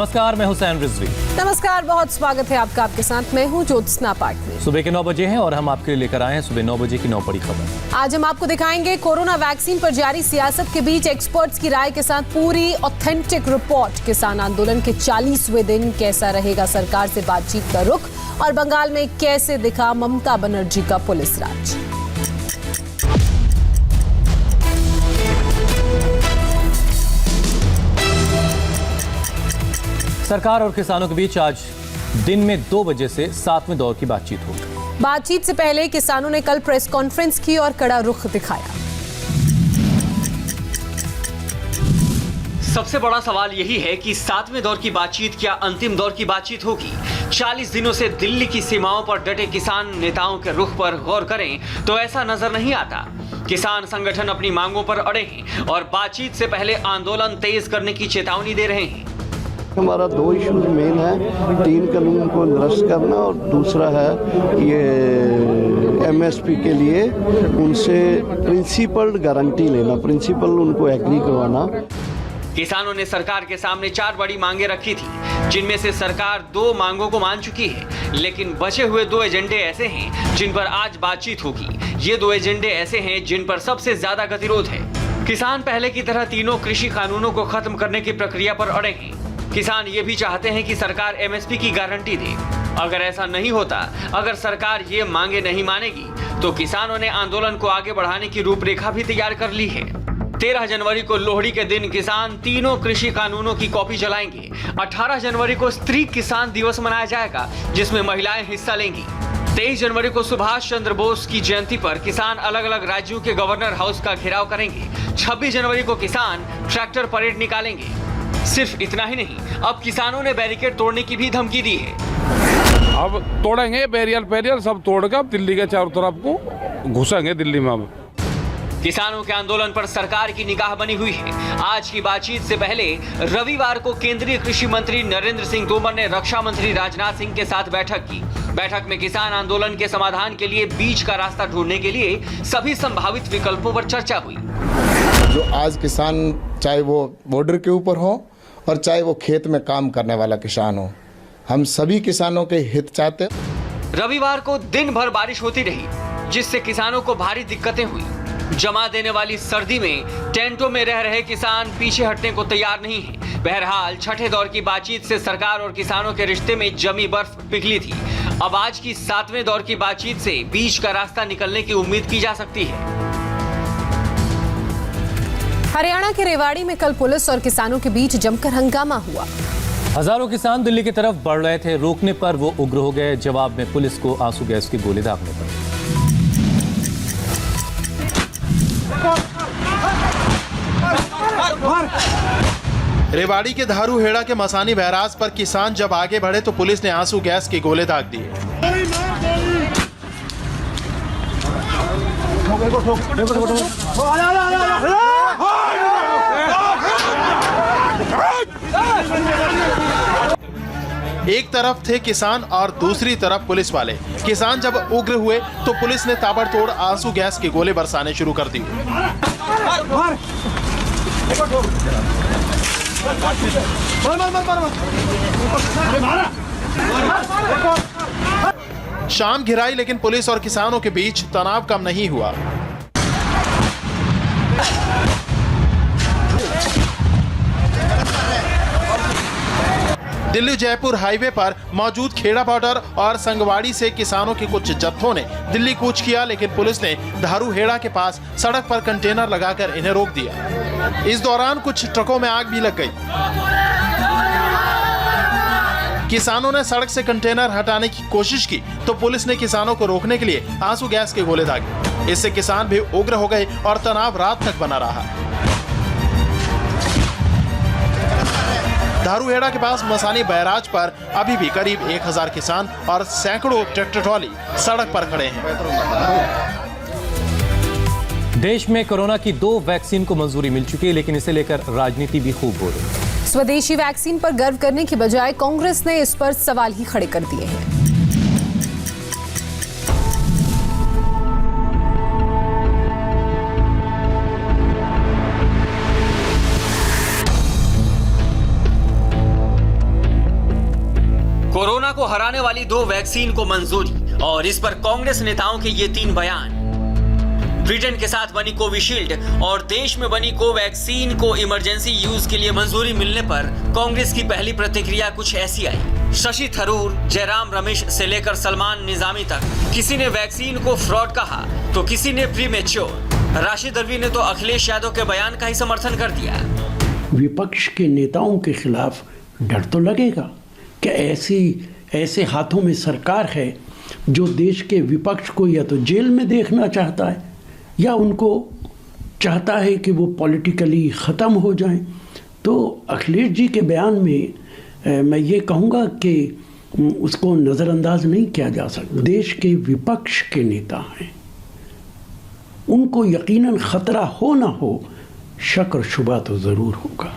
नमस्कार, मैं हुसैन रिजवी। नमस्कार, बहुत स्वागत है आपका। आपके साथ मैं हूं ज्योत्सना पाटनी। सुबह के 9 बजे हैं और हम आपके लिए लेकर आए हैं सुबह 9 बजे की 9 बड़ी खबर। आज हम आपको दिखाएंगे कोरोना वैक्सीन पर जारी सियासत के बीच एक्सपर्ट्स की राय के साथ पूरी ऑथेंटिक रिपोर्ट। किसान आंदोलन के 40वें दिन कैसा रहेगा सरकार से बातचीत का रुख, और बंगाल में कैसे दिखा ममता बनर्जी का पुलिस राज। सरकार और किसानों के बीच आज दिन में 2 बजे से 7वें दौर की बातचीत होगी। बातचीत से पहले किसानों ने कल प्रेस कॉन्फ्रेंस की और कड़ा रुख दिखाया। सबसे बड़ा सवाल यही है कि 7वें दौर की बातचीत क्या अंतिम दौर की बातचीत होगी। 40 दिनों से दिल्ली की सीमाओं पर डटे किसान नेताओं के रुख पर गौर करें तो ऐसा नजर नहीं आता। किसान संगठन अपनी मांगों पर अड़े हैं और बातचीत से पहले आंदोलन तेज करने की चेतावनी दे रहे हैं। हमारा 2 इश्यूज मेन है, 3 कानून को निरस्त करना और दूसरा है ये एमएसपी के लिए उनसे प्रिंसिपल गारंटी लेना, प्रिंसिपल उनको एग्री करवाना। किसानों ने सरकार के सामने 4 बड़ी मांगे रखी थी, जिनमें से सरकार 2 मांगों को मान चुकी है, लेकिन बचे हुए 2 एजेंडे ऐसे हैं जिन पर आज बातचीत होगी। ये 2 एजेंडे ऐसे हैं जिन पर सबसे ज्यादा गतिरोध है। किसान पहले की तरह तीनों कृषि कानूनों को खत्म करने की प्रक्रिया पर अड़े हैं। किसान ये भी चाहते हैं कि सरकार एमएसपी की गारंटी दे। अगर ऐसा नहीं होता, अगर सरकार ये मांगे नहीं मानेगी, तो किसानों ने आंदोलन को आगे बढ़ाने की रूपरेखा भी तैयार कर ली है। 13 जनवरी को लोहड़ी के दिन किसान तीनों कृषि कानूनों की कॉपी जलाएंगे। 18 जनवरी को स्त्री किसान दिवस मनाया जाएगा, जिसमें महिलाएं हिस्सा लेंगी। 23 जनवरी को सुभाष चंद्र बोस की जयंती पर किसान अलग अलग राज्यों के गवर्नर हाउस का घेराव करेंगे। 26 जनवरी को किसान ट्रैक्टर परेड निकालेंगे। सिर्फ इतना ही नहीं, अब किसानों ने बैरिकेड तोड़ने की भी धमकी दी है। अब तोड़ेंगे बैरियर सब तोड़कर अब दिल्ली के चारों तरफ को घुसेंगे दिल्ली में। अब किसानों के आंदोलन पर सरकार की निगाह बनी हुई है। आज की बातचीत से पहले रविवार को केंद्रीय कृषि मंत्री नरेंद्र सिंह तोमर ने रक्षा मंत्री राजनाथ सिंह के साथ बैठक की। बैठक में किसान आंदोलन के समाधान के लिए बीच का रास्ता ढूंढने के लिए सभी संभावित विकल्पों पर चर्चा हुई। जो आज किसान, चाहे वो बॉर्डर के ऊपर हो और चाहे वो खेत में काम करने वाला किसान हो, हम सभी किसानों के हित चाहते। रविवार को दिन भर बारिश होती रही, जिससे किसानों को भारी दिक्कतें हुई। जमा देने वाली सर्दी में टेंटों में रह रहे किसान पीछे हटने को तैयार नहीं है। बहरहाल 6ठे दौर की बातचीत से सरकार और किसानों के रिश्ते में जमी बर्फ पिघली थी। अब आज की 7वें दौर की बातचीत से बीच का रास्ता निकलने की उम्मीद की जा सकती है। हरियाणा के रेवाड़ी में कल पुलिस और किसानों के बीच जमकर हंगामा हुआ। हजारों किसान दिल्ली की तरफ बढ़ रहे थे। रोकने पर वो उग्र हो गए, जवाब में पुलिस को आंसू गैस के गोले दागने पड़े। रेवाड़ी के धारूहेड़ा के मसानी बैराज पर किसान जब आगे बढ़े तो पुलिस ने आंसू गैस के गोले दाग दिए। एक तरफ थे किसान और दूसरी तरफ पुलिस वाले। किसान जब उग्र हुए तो पुलिस ने ताबड़तोड़ आंसू गैस के गोले बरसाने शुरू कर दिए। शाम घिराई, लेकिन पुलिस और किसानों के बीच तनाव कम नहीं हुआ। दिल्ली जयपुर हाईवे पर मौजूद खेड़ा बॉर्डर और संगवाड़ी से किसानों के कुछ जत्थों ने दिल्ली कूच किया, लेकिन पुलिस ने धारूहेड़ा के पास सड़क पर कंटेनर लगाकर इन्हें रोक दिया। इस दौरान कुछ ट्रकों में आग भी लग गई। किसानों ने सड़क से कंटेनर हटाने की कोशिश की तो पुलिस ने किसानों को रोकने के लिए आंसू गैस के गोले दागे। इससे किसान भी उग्र हो गए और तनाव रात तक बना रहा। धारूहेड़ा के पास मसानी बैराज पर अभी भी करीब 1000 किसान और सैकड़ों ट्रैक्टर ट्रॉली सड़क पर खड़े हैं। देश में कोरोना की 2 वैक्सीन को मंजूरी मिल चुकी है, लेकिन इसे लेकर राजनीति भी खूब हो रही है। स्वदेशी वैक्सीन पर गर्व करने की बजाय कांग्रेस ने इस पर सवाल ही खड़े कर दिए हैं। हराने वाली 2 वैक्सीन को मंजूरी, और इस पर कांग्रेस नेताओं के ये 3 बयान। ब्रिटेन के साथ बनी कोविशील्ड और देश में बनी कोवैक्सीन को इमरजेंसी यूज के लिए मंजूरी मिलने पर कांग्रेस की पहली प्रतिक्रिया कुछ ऐसी आई। शशि थरूर, जयराम रमेश से लेकर सलमान निजामी तक किसी ने वैक्सीन को फ्रॉड कहा तो किसी ने प्रीमेच्योर। राशिद अल्वी ने तो अखिलेश यादव के बयान का ही समर्थन कर दिया। विपक्ष के नेताओं के खिलाफ डर तो लगेगा कि ऐसे हाथों में सरकार है जो देश के विपक्ष को या तो जेल में देखना चाहता है या उनको चाहता है कि वो पॉलिटिकली ख़त्म हो जाएं। तो अखिलेश जी के बयान में मैं ये कहूँगा कि उसको नज़रअंदाज नहीं किया जा सकता। देश के विपक्ष के नेता हैं, उनको यकीनन ख़तरा हो ना हो, शक और शुबा तो ज़रूर होगा।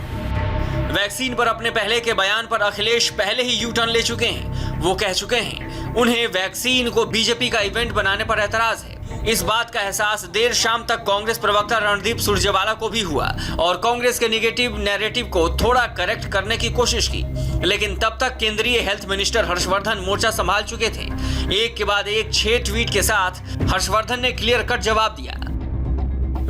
वैक्सीन पर अपने पहले के बयान पर अखिलेश पहले ही यू टर्न ले चुके हैं। वो कह चुके हैं उन्हें वैक्सीन को बीजेपी का इवेंट बनाने पर एतराज है। इस बात का एहसास देर शाम तक कांग्रेस प्रवक्ता रणदीप सुरजेवाला को भी हुआ और कांग्रेस के नेगेटिव नैरेटिव को थोड़ा करेक्ट करने की कोशिश की, लेकिन तब तक केंद्रीय हेल्थ मिनिस्टर हर्षवर्धन मोर्चा संभाल चुके थे। एक के बाद एक 6 ट्वीट के साथ हर्षवर्धन ने क्लियर कट जवाब दिया।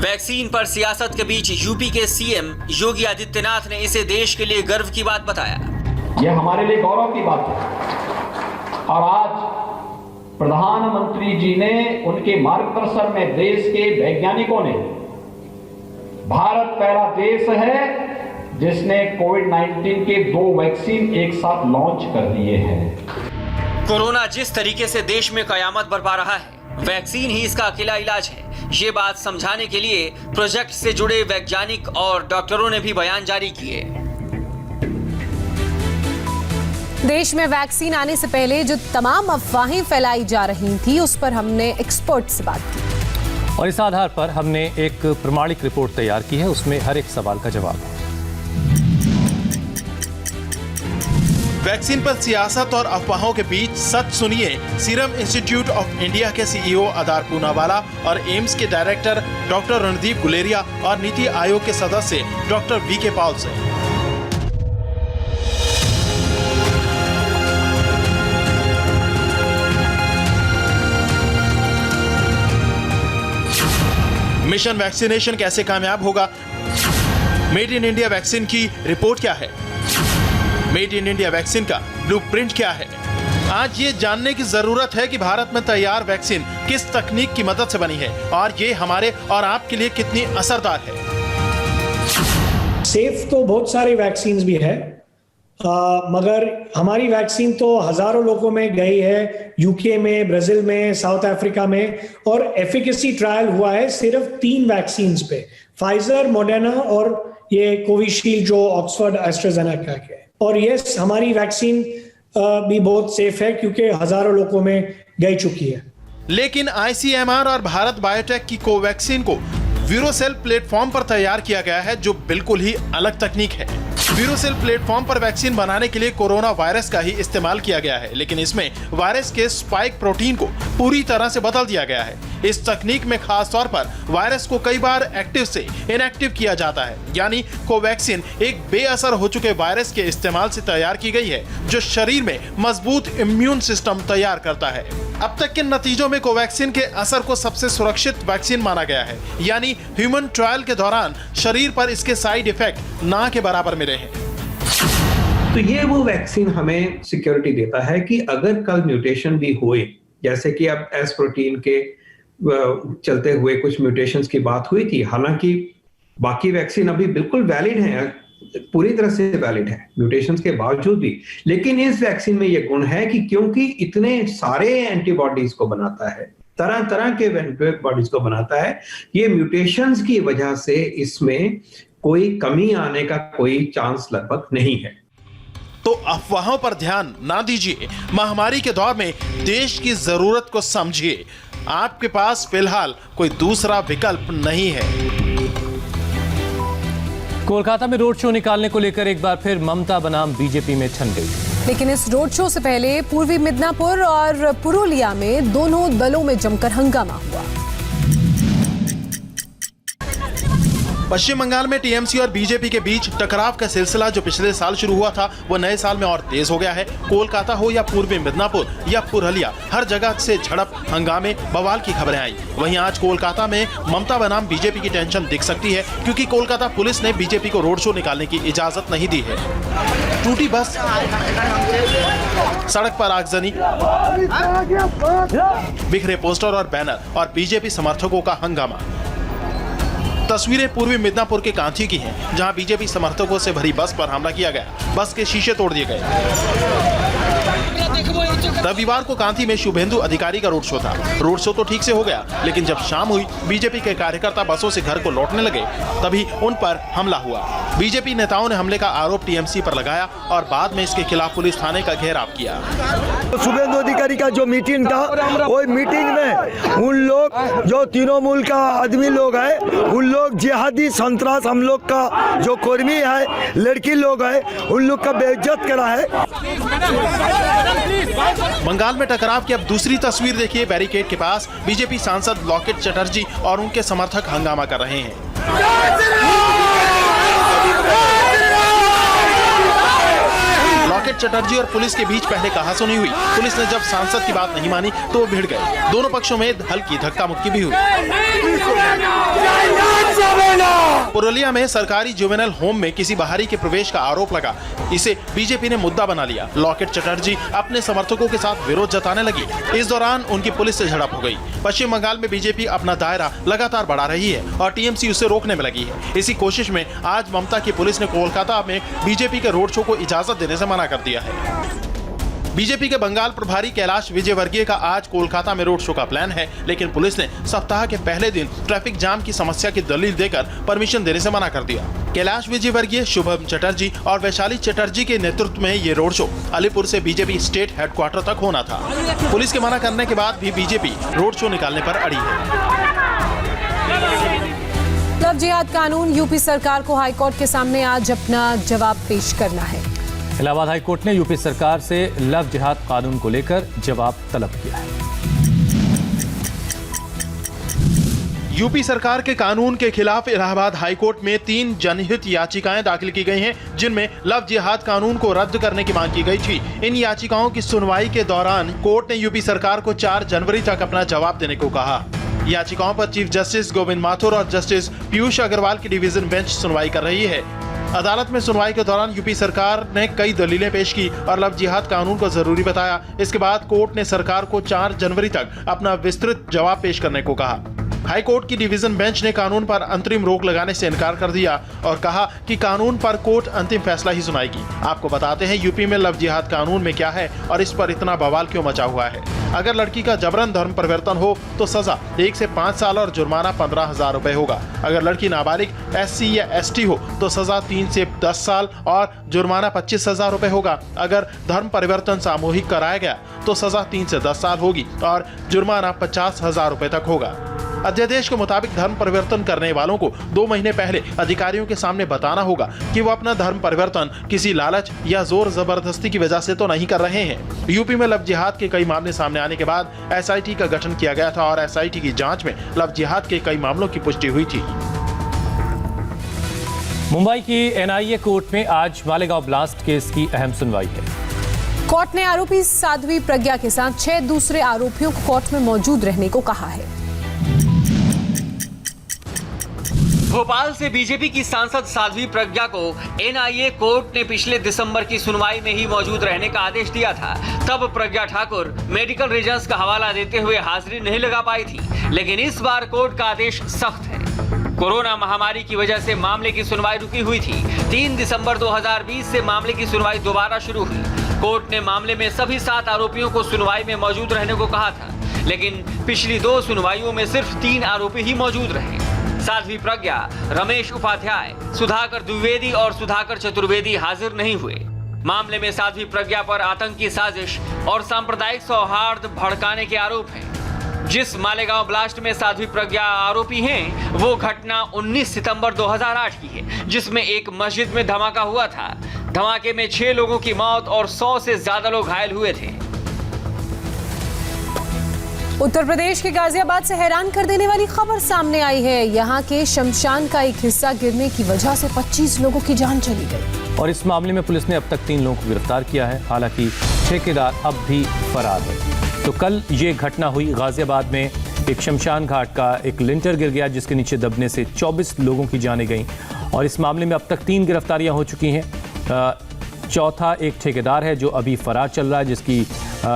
वैक्सीन पर सियासत के बीच यूपी के सीएम योगी आदित्यनाथ ने इसे देश के लिए गर्व की बात बताया। यह हमारे लिए गौरव की बात है और आज प्रधानमंत्री जी ने उनके मार्गदर्शन में देश के वैज्ञानिकों ने, भारत पहला देश है जिसने कोविड-19 के 2 वैक्सीन एक साथ लॉन्च कर दिए हैं। कोरोना जिस तरीके से देश में कयामत बरपा रहा है, वैक्सीन ही इसका अकेला इलाज है। ये बात समझाने के लिए प्रोजेक्ट से जुड़े वैज्ञानिक और डॉक्टरों ने भी बयान जारी किए। देश में वैक्सीन आने से पहले जो तमाम अफवाहें फैलाई जा रही थी, उस पर हमने एक्सपर्ट से बात की और इस आधार पर हमने एक प्रमाणिक रिपोर्ट तैयार की है। उसमें हर एक सवाल का जवाब है। वैक्सीन पर सियासत और अफवाहों के बीच सच सुनिए सीरम इंस्टीट्यूट ऑफ इंडिया के सीईओ आधार पूनावाला और एम्स के डायरेक्टर डॉक्टर रणदीप गुलेरिया और नीति आयोग के सदस्य डॉक्टर वीके पॉल से। मिशन वैक्सीनेशन कैसे कामयाब होगा? मेड इन इंडिया वैक्सीन की रिपोर्ट क्या है? मेड इन इंडिया वैक्सीन का ब्लूप्रिंट क्या है? आज ये जानने की जरूरत है कि भारत में तैयार वैक्सीन किस तकनीक की मदद से बनी है और ये हमारे और आपके लिए कितनी असरदार है। सेफ तो बहुत सारी वैक्सीन भी है, मगर हमारी वैक्सीन तो हजारों लोगों में गई है, यूके में, ब्राजील में, साउथ अफ्रीका में, और एफिकेसी ट्रायल हुआ है सिर्फ 3 वैक्सीन पे, फाइजर, मॉडर्ना और ये कोविशील्ड जो ऑक्सफोर्ड एस्ट्राजेनेका के। और यस, हमारी वैक्सीन भी बहुत सेफ है क्योंकि हजारों लोगों में गई चुकी है। लेकिन आईसीएमआर और भारत बायोटेक की कोवैक्सीन को वीरोसेल प्लेटफॉर्म पर तैयार किया गया है, जो बिल्कुल ही अलग तकनीक है। वीरोसेल प्लेटफॉर्म पर वैक्सीन बनाने के लिए कोरोना वायरस का ही इस्तेमाल किया गया है, लेकिन इसमें वायरस के स्पाइक प्रोटीन को पूरी तरह से बदल दिया गया है। इस तकनीक में खास तौर पर वायरस को कई बार एक्टिव से इनएक्टिव किया जाता है, यानी कोवैक्सीन एक बेअसर हो चुके वायरस के इस्तेमाल से तैयार की गई है, जो शरीर में मजबूत इम्यून सिस्टम तैयार करता है। अब तक के नतीजों में कोवैक्सीन के असर को सबसे सुरक्षित वैक्सीन माना गया है, यानी ह्यूमन ट्रायल के दौरान शरीर पर इसके साइड इफेक्ट ना के बराबर मिले हैं। तो ये वो वैक्सीन हमें सिक्योरिटी देता है कि अगर कल म्यूटेशन भी हुए, जैसे कि अब एस प्रोटीन के चलते हुए कुछ म्यूटेशंस की बात हुई थी, हालांकि बाकी वैक्सीन अभी बिल्कुल वैलिड है, पूरी तरह से वैलिड है म्यूटेशंस के बावजूद भी, लेकिन इस वैक्सीन में यह गुण है कि क्योंकि इतने सारे एंटीबॉडीज को बनाता है, तरह तरह के एंटीबॉडीज को बनाता है, ये म्यूटेशंस की वजह से इसमें कोई कमी आने का कोई चांस लगभग नहीं है। तो अफवाहों पर ध्यान ना दीजिए, महामारी के दौर में देश की जरूरत को समझिए। आपके पास फिलहाल कोई दूसरा विकल्प नहीं है। कोलकाता में रोड शो निकालने को लेकर एक बार फिर ममता बनाम बीजेपी में ठन गई। लेकिन इस रोड शो से पहले पूर्वी मिदनापुर और पुरुलिया में दोनों दलों में जमकर हंगामा हुआ। पश्चिम बंगाल में टीएमसी और बीजेपी के बीच टकराव का सिलसिला जो पिछले साल शुरू हुआ था वो नए साल में और तेज हो गया है। कोलकाता हो या पूर्वी मिदनापुर या पुरलिया, हर जगह से झड़प, हंगामे, बवाल की खबरें आई। वहीं आज कोलकाता में ममता बनाम बीजेपी की टेंशन दिख सकती है, क्योंकि कोलकाता पुलिस ने बीजेपी को रोड शो निकालने की इजाजत नहीं दी है। टूटी बस, सड़क पर आगजनी, बिखरे पोस्टर और बैनर और बीजेपी समर्थकों का हंगामा। तस्वीरें पूर्वी मिदनापुर के कांची की हैं, जहां बीजेपी समर्थकों से भरी बस पर हमला किया गया। बस के शीशे तोड़ दिए गए। रविवार को कांची में शुभेंदु अधिकारी का रोड शो था। रोड शो तो ठीक से हो गया, लेकिन जब शाम हुई, बीजेपी के कार्यकर्ता बसों से घर को लौटने लगे, तभी उन पर हमला हुआ। बीजेपी नेताओं ने हमले का आरोप टीएमसी पर लगाया और बाद में इसके खिलाफ पुलिस थाने का घेराव किया। शुभेंदु अधिकारी का जो मीटिंग था, वो मीटिंग में उन लोग जो तृणमूल का आदमी लोग है, उन लोग जिहादी संतरास हम लोग का जो कर्मी है, लड़की लोग है, उन लोग का बेइज्जत करा है। बंगाल में टकराव की अब दूसरी तस्वीर देखिए। बैरिकेड के पास बीजेपी सांसद लॉकेट चटर्जी और उनके समर्थक हंगामा कर रहे हैं। लॉकेट चटर्जी और पुलिस के बीच पहले कहासुनी हुई। पुलिस ने जब सांसद की बात नहीं मानी तो वो भिड़ गए। दोनों पक्षों में हल्की धक्का मुक्की भी हुई। पुरुलिया में सरकारी जुवेनाइल होम में किसी बाहरी के प्रवेश का आरोप लगा। इसे बीजेपी ने मुद्दा बना लिया। लॉकेट चटर्जी अपने समर्थकों के साथ विरोध जताने लगी। इस दौरान उनकी पुलिस से झड़प हो गई। पश्चिम बंगाल में बीजेपी अपना दायरा लगातार बढ़ा रही है और टीएमसी उसे रोकने में लगी है। इसी कोशिश में आज ममता की पुलिस ने कोलकाता में बीजेपी के रोड शो को इजाजत देने से मना कर दिया है। बीजेपी के बंगाल प्रभारी कैलाश विजयवर्गीय का आज कोलकाता में रोड शो का प्लान है, लेकिन पुलिस ने सप्ताह के पहले दिन ट्रैफिक जाम की समस्या की दलील देकर परमिशन देने से मना कर दिया। कैलाश विजयवर्गीय, शुभम चटर्जी और वैशाली चटर्जी के नेतृत्व में ये रोड शो अलीपुर से बीजेपी स्टेट हेडक्वार्टर तक होना था। पुलिस के मना करने के बाद भी बीजेपी रोड शो निकालने पर अड़ी है। लव जिहाद कानून, यूपी सरकार को हाईकोर्ट के सामने आज अपना जवाब पेश करना है। इलाहाबाद हाईकोर्ट ने यूपी सरकार से लव जिहाद कानून को लेकर जवाब तलब किया है। यूपी सरकार के कानून के खिलाफ इलाहाबाद हाईकोर्ट में 3 जनहित याचिकाएं दाखिल की गई हैं, जिनमें लव जिहाद कानून को रद्द करने की मांग की गई थी। इन याचिकाओं की सुनवाई के दौरान कोर्ट ने यूपी सरकार को 4 जनवरी तक अपना जवाब देने को कहा। याचिकाओं पर चीफ जस्टिस गोविंद माथुर और जस्टिस पीयूष अग्रवाल की डिवीजन बेंच सुनवाई कर रही है। अदालत में सुनवाई के दौरान यूपी सरकार ने कई दलीलें पेश की और लव जिहाद कानून को जरूरी बताया। इसके बाद कोर्ट ने सरकार को 4 जनवरी तक अपना विस्तृत जवाब पेश करने को कहा। हाई कोर्ट की डिवीजन बेंच ने कानून पर अंतरिम रोक लगाने से इनकार कर दिया और कहा कि कानून पर कोर्ट अंतिम फैसला ही सुनाएगी। आपको बताते हैं यूपी में लव जिहाद कानून में क्या है और इस पर इतना बवाल क्यों मचा हुआ है। अगर लड़की का जबरन धर्म परिवर्तन हो तो सजा 1 से 5 साल और जुर्माना 15,000 रुपए होगा। अगर लड़की नाबालिग SC या ST हो तो सजा 3 से 10 साल और जुर्माना 25,000 रुपए होगा। अगर धर्म परिवर्तन सामूहिक कराया गया तो सजा 3 से 10 साल होगी और जुर्माना 50,000 रुपए तक होगा। अध्यादेश के मुताबिक धर्म परिवर्तन करने वालों को 2 महीने पहले अधिकारियों के सामने बताना होगा कि वो अपना धर्म परिवर्तन किसी लालच या जोर जबरदस्ती की वजह से तो नहीं कर रहे हैं। यूपी में लव जिहाद के कई मामले सामने आने के बाद SIT का गठन किया गया था और SIT की जांच में लव जिहाद के कई मामलों की पुष्टि हुई थी। मुंबई की NIA कोर्ट में आज मालेगांव ब्लास्ट केस की अहम सुनवाई है। कोर्ट ने आरोपी साध्वी प्रज्ञा के साथ 6 दूसरे आरोपियों को कोर्ट में मौजूद रहने को कहा है। भोपाल से बीजेपी की सांसद साध्वी प्रज्ञा को NIA कोर्ट ने पिछले दिसंबर की सुनवाई में ही मौजूद रहने का आदेश दिया था। तब प्रज्ञा ठाकुर मेडिकल रीजंस का हवाला देते हुए हाजिरी नहीं लगा पाई थी, लेकिन इस बार कोर्ट का आदेश सख्त है। कोरोना महामारी की वजह से मामले की सुनवाई रुकी हुई थी। 3 दिसंबर 2020 से मामले की सुनवाई दोबारा शुरू हुई। कोर्ट ने मामले में सभी 7 आरोपियों को सुनवाई में मौजूद रहने को कहा था, लेकिन पिछली 2 सुनवाइयों में सिर्फ 3 आरोपी ही मौजूद रहे। साध्वी प्रज्ञा, रमेश उपाध्याय, सुधाकर द्विवेदी और सुधाकर चतुर्वेदी हाजिर नहीं हुए। मामले में साध्वी प्रज्ञा पर आतंकी साजिश और सांप्रदायिक सौहार्द भड़काने के आरोप हैं। जिस मालेगांव ब्लास्ट में साध्वी प्रज्ञा आरोपी हैं, वो घटना 19 सितंबर 2008 की है, जिसमें एक मस्जिद में धमाका हुआ था। धमाके में 6 लोगों की मौत और 100 से ज्यादा लोग घायल हुए थे। उत्तर प्रदेश के गाजियाबाद से हैरान कर देने वाली खबर सामने आई है। यहाँ के शमशान का एक हिस्सा गिरने की वजह से 25 लोगों की जान चली गई। और इस मामले में पुलिस ने अब तक 3 लोगों को गिरफ्तार किया है। हालांकि ठेकेदार अब भी फरार है। तो कल ये घटना हुई गाजियाबाद में, एक शमशान घाट का एक लिंटर गिर गया जिसके नीचे दबने से 24 लोगों की जानें गईं। और इस मामले में अब तक 3 गिरफ्तारियां हो चुकी हैं। चौथा एक ठेकेदार है जो अभी फरार चल रहा है,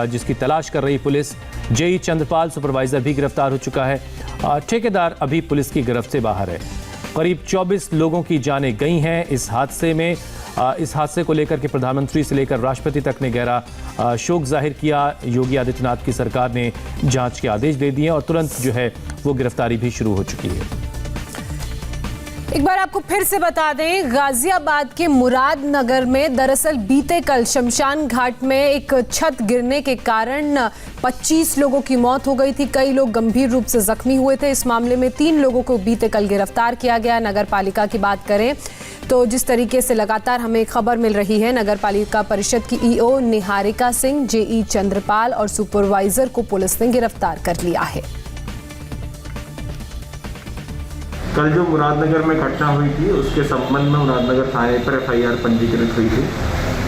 जिसकी तलाश कर रही पुलिस। जेई चंद्रपाल सुपरवाइजर भी गिरफ्तार हो चुका है। ठेकेदार अभी पुलिस की गिरफ्त से बाहर है। करीब 24 लोगों की जानें गई हैं इस हादसे में। इस हादसे को लेकर के प्रधानमंत्री से लेकर राष्ट्रपति तक ने गहरा शोक जाहिर किया। योगी आदित्यनाथ की सरकार ने जांच के आदेश दे दिए और तुरंत जो है वो गिरफ्तारी भी शुरू हो चुकी है। एक बार आपको फिर से बता दें, गाजियाबाद के मुरादनगर में दरअसल बीते कल शमशान घाट में एक छत गिरने के कारण 25 लोगों की मौत हो गई थी। कई लोग गंभीर रूप से जख्मी हुए थे। इस मामले में 3 लोगों को बीते कल गिरफ्तार किया गया। नगर पालिका की बात करें तो जिस तरीके से लगातार हमें खबर मिल रही है, नगर पालिका परिषद की ईओ निहारिका सिंह, जेई चंद्रपाल और सुपरवाइजर को पुलिस ने गिरफ्तार कर लिया है। कल जो मुरादनगर में घटना हुई थी उसके संबंध में मुरादनगर थाने पर FIR पंजीकृत हुई थी।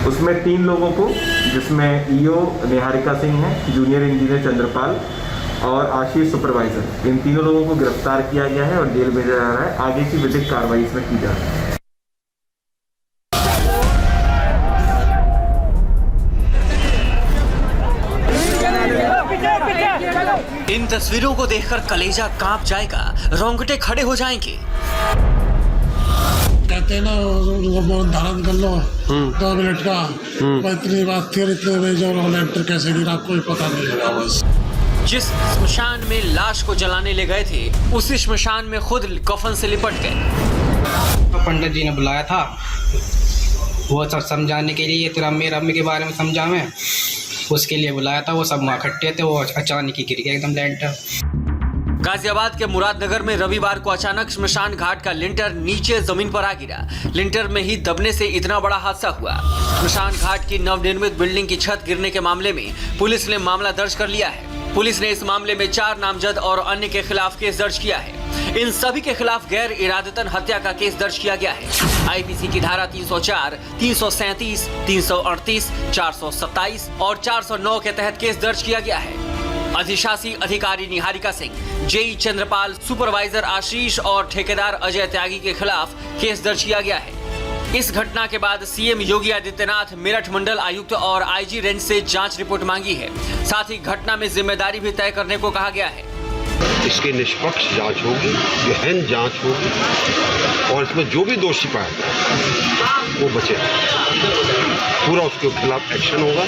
उसमें 3 लोगों को, जिसमें ईओ निहारिका सिंह है, जूनियर इंजीनियर चंद्रपाल और आशीष सुपरवाइजर, इन तीनों लोगों को गिरफ्तार किया गया है और जेल भेजा जा रहा है। आगे की विधिक कार्रवाई इसमें की जा रही है। इन तस्वीरों को देखकर कलेजा कांप जाएगा, रोंगटे खड़े हो जाएंगे। कहते हैं ना, धारण कर लो 2 मिनट का, इतनी बात फिर इतने में जो लेंटर कैसे गिरा कोई पता नहीं लगा। बस जिस स्मशान में लाश को जलाने ले गए थे उसी स्मशान में खुद कफन से लिपट गए। तो पंडित जी ने बुलाया था वो सब समझाने के लिए, तेरा मेरे अम्मी के बारे में समझा मैं, उसके लिए बुलाया था। वो सब वहाँ इकट्ठे थे, वो अचानक ही गिर गया एकदम लेंटर। गाजियाबाद के मुरादनगर में रविवार को अचानक स्मशान घाट का लिंटर नीचे जमीन पर आ गिरा। लिंटर में ही दबने से इतना बड़ा हादसा हुआ। स्मशान घाट की नवनिर्मित बिल्डिंग की छत गिरने के मामले में पुलिस ने मामला दर्ज कर लिया है। पुलिस ने इस मामले में 4 नामजद और अन्य के खिलाफ केस दर्ज किया है। इन सभी के खिलाफ गैर इरादतन हत्या का केस दर्ज किया गया है। आईपीसी की धारा 304, 337, 338, 427 और 409 के तहत केस दर्ज किया गया है। अधिशासी अधिकारी निहारिका सिंह, जेई चंद्रपाल, सुपरवाइजर आशीष और ठेकेदार अजय त्यागी के खिलाफ केस दर्ज किया गया है। इस घटना के बाद सीएम योगी आदित्यनाथ मेरठ मंडल आयुक्त और आईजी रेंज से जांच रिपोर्ट मांगी है। साथ ही घटना में जिम्मेदारी भी तय करने को कहा गया है। इसकी निष्पक्ष जांच होगी, गहन जांच होगी और इसमें जो भी दोषी पाया जाए वो बचे, पूरा उसके खिलाफ एक्शन होगा,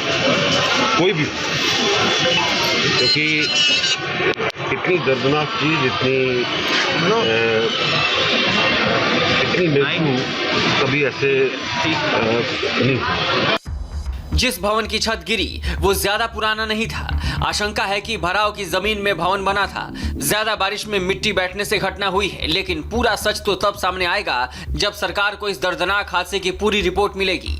कोई भी। क्योंकि इतनी दर्दनाक चीज, इतनी मृत्यु कभी ऐसे नहीं। जिस भवन की छत गिरी वो ज्यादा पुराना नहीं था। आशंका है कि भराव की जमीन में भवन बना था। ज्यादा बारिश में मिट्टी बैठने से घटना हुई है, लेकिन पूरा सच तो तब सामने आएगा जब सरकार को इस दर्दनाक हादसे की पूरी रिपोर्ट मिलेगी।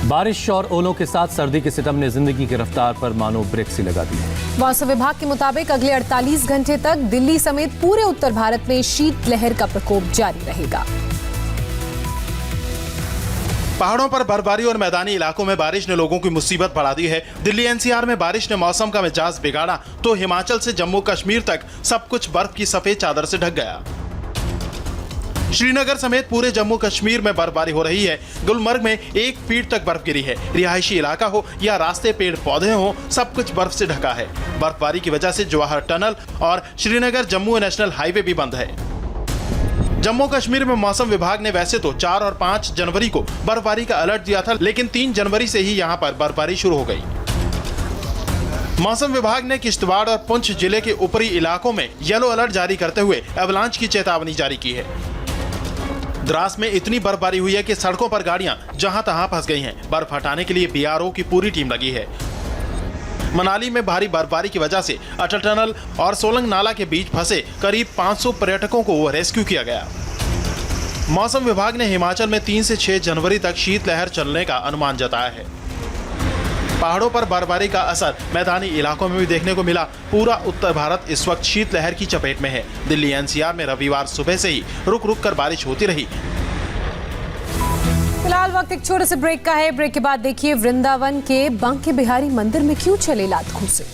बारिश और ओलों के साथ सर्दी के सितम ने जिंदगी की रफ्तार पर मानो ब्रेक सी लगा दी है। मौसम विभाग के मुताबिक अगले 48 घंटे तक दिल्ली समेत पूरे उत्तर भारत में शीतलहर का प्रकोप जारी रहेगा। पहाड़ों पर बर्फबारी और मैदानी इलाकों में बारिश ने लोगों की मुसीबत बढ़ा दी है। दिल्ली एनसीआर में बारिश ने मौसम का मिजाज बिगाड़ा तो हिमाचल से जम्मू कश्मीर तक सब कुछ बर्फ की सफेद चादर से ढक गया। श्रीनगर समेत पूरे जम्मू कश्मीर में बर्फबारी हो रही है। गुलमर्ग में 1 फीट तक बर्फ गिरी है। रिहायशी इलाका हो या रास्ते, पेड़ पौधे हो, सब कुछ बर्फ से ढका है। बर्फबारी की वजह से जवाहर टनल और श्रीनगर जम्मू नेशनल हाईवे भी बंद है। जम्मू कश्मीर में मौसम विभाग ने वैसे तो 4 और 5 जनवरी को बर्फबारी का अलर्ट दिया था, लेकिन 3 जनवरी से ही यहां पर बर्फबारी शुरू हो गई। मौसम विभाग ने किश्तवाड़ और पुंछ जिले के ऊपरी इलाकों में येलो अलर्ट जारी करते हुए एवलांच की चेतावनी जारी की है। द्रास में इतनी बर्फबारी हुई है कि सड़कों पर गाड़ियां जहां तहां फंस गई हैं। बर्फ हटाने के लिए बीआरओ की पूरी टीम लगी है। मनाली में भारी बर्फबारी की वजह से अटल टनल और सोलंग नाला के बीच फंसे करीब 500 पर्यटकों को रेस्क्यू किया गया। मौसम विभाग ने हिमाचल में 3 से 6 जनवरी तक शीतलहर चलने का अनुमान जताया है। पहाड़ों पर बर्फबारी का असर मैदानी इलाकों में भी देखने को मिला। पूरा उत्तर भारत इस वक्त शीतलहर की चपेट में है। दिल्ली एनसीआर में रविवार सुबह से ही रुक रुक कर बारिश होती रही। फिलहाल वक्त एक छोटे से ब्रेक का है। ब्रेक के बाद देखिए वृंदावन के बांके बिहारी मंदिर में क्यों चले लात घूंसे।